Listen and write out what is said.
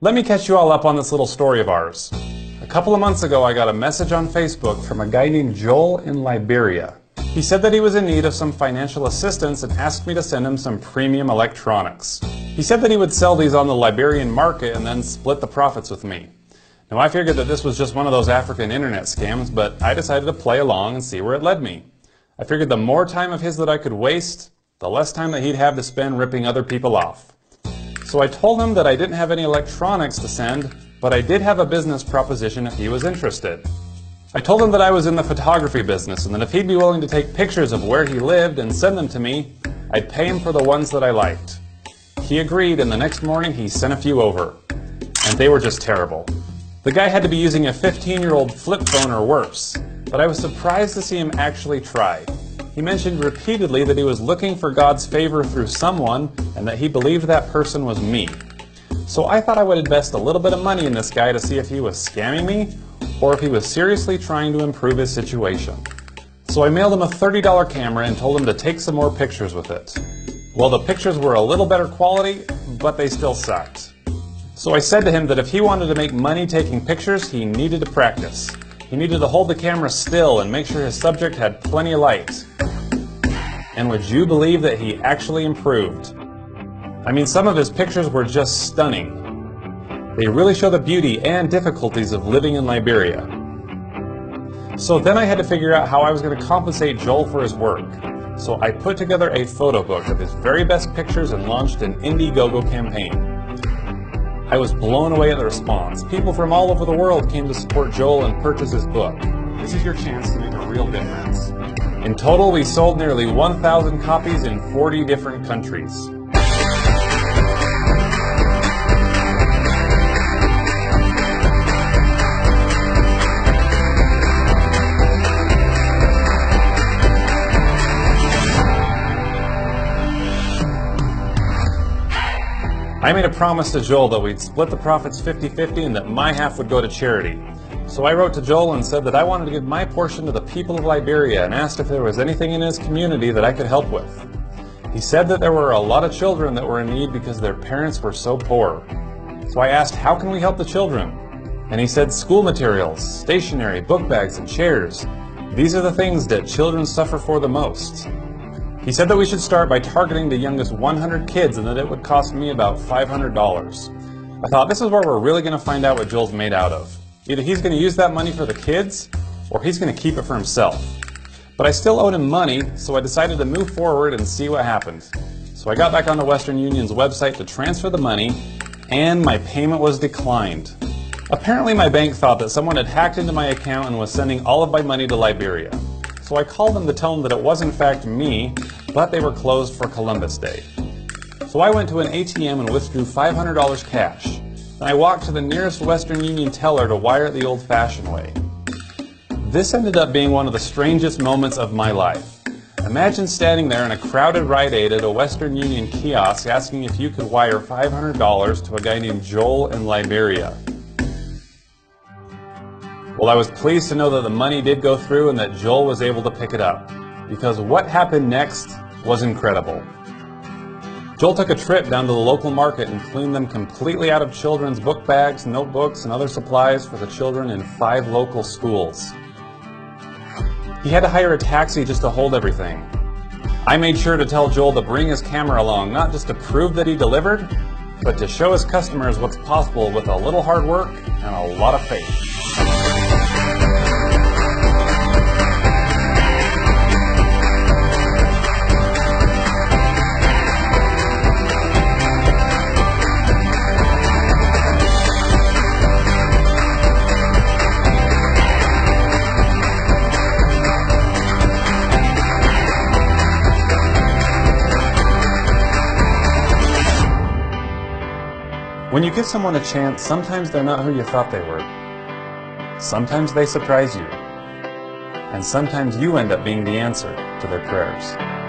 Let me catch you all up on this little story of ours. A couple of months ago, I got a message on Facebook from a guy named Joel in Liberia. He said that he was in need of some financial assistance and asked me to send him some premium electronics. He said that he would sell these on the Liberian market and then split the profits with me. Now, I figured that this was just one of those African internet scams, but I decided to play along and see where it led me. I figured the more time of his that I could waste, the less time that he'd have to spend ripping other people off. So I told him that I didn't have any electronics to send, but I did have a business proposition if he was interested. I told him that I was in the photography business and that if he'd be willing to take pictures of where he lived and send them to me, I'd pay him for the ones that I liked. He agreed, and the next morning he sent a few over. And they were just terrible. The guy had to be using a 15-year-old flip phone or worse, but I was surprised to see him actually try. He mentioned repeatedly that he was looking for God's favor through someone and that he believed that person was me. So I thought I would invest a little bit of money in this guy to see if he was scamming me or if he was seriously trying to improve his situation. So I mailed him a $30 camera and told him to take some more pictures with it. Well, the pictures were a little better quality, but they still sucked. So I said to him that if he wanted to make money taking pictures, he needed to practice. He needed to hold the camera still and make sure his subject had plenty of light. And would you believe that he actually improved? I mean, some of his pictures were just stunning. They really show the beauty and difficulties of living in Liberia. So then I had to figure out how I was going to compensate Joel for his work. So I put together a photo book of his very best pictures and launched an Indiegogo campaign. I was blown away at the response. People from all over the world came to support Joel and purchase his book. This is your chance to make a real difference. In total, we sold nearly 1,000 copies in 40 different countries. I made a promise to Joel that we'd split the profits 50-50 and that my half would go to charity. So I wrote to Joel and said that I wanted to give my portion to the people of Liberia and asked if there was anything in his community that I could help with. He said that there were a lot of children that were in need because their parents were so poor. So I asked, how can we help the children? And he said school materials, stationery, book bags, and chairs. These are the things that children suffer for the most. He said that we should start by targeting the youngest 100 kids and that it would cost me about $500. I thought, this is where we're really going to find out what Joel's made out of. Either he's going to use that money for the kids, or he's going to keep it for himself. But I still owed him money, so I decided to move forward and see what happened. So I got back onto Western Union's website to transfer the money, and my payment was declined. Apparently my bank thought that someone had hacked into my account and was sending all of my money to Liberia. So I called them to tell them that it was in fact me, but they were closed for Columbus Day. So I went to an ATM and withdrew $500 cash. Then I walked to the nearest Western Union teller to wire it the old-fashioned way. This ended up being one of the strangest moments of my life. Imagine standing there in a crowded Rite Aid at a Western Union kiosk asking if you could wire $500 to a guy named Joel in Liberia. Well, I was pleased to know that the money did go through and that Joel was able to pick it up, because what happened next was incredible. Joel took a trip down to the local market and cleaned them completely out of children's book bags, notebooks, and other supplies for the children in 5 local schools. He had to hire a taxi just to hold everything. I made sure to tell Joel to bring his camera along, not just to prove that he delivered, but to show his customers what's possible with a little hard work and a lot of faith. When you give someone a chance, sometimes they're not who you thought they were. Sometimes they surprise you. And sometimes you end up being the answer to their prayers.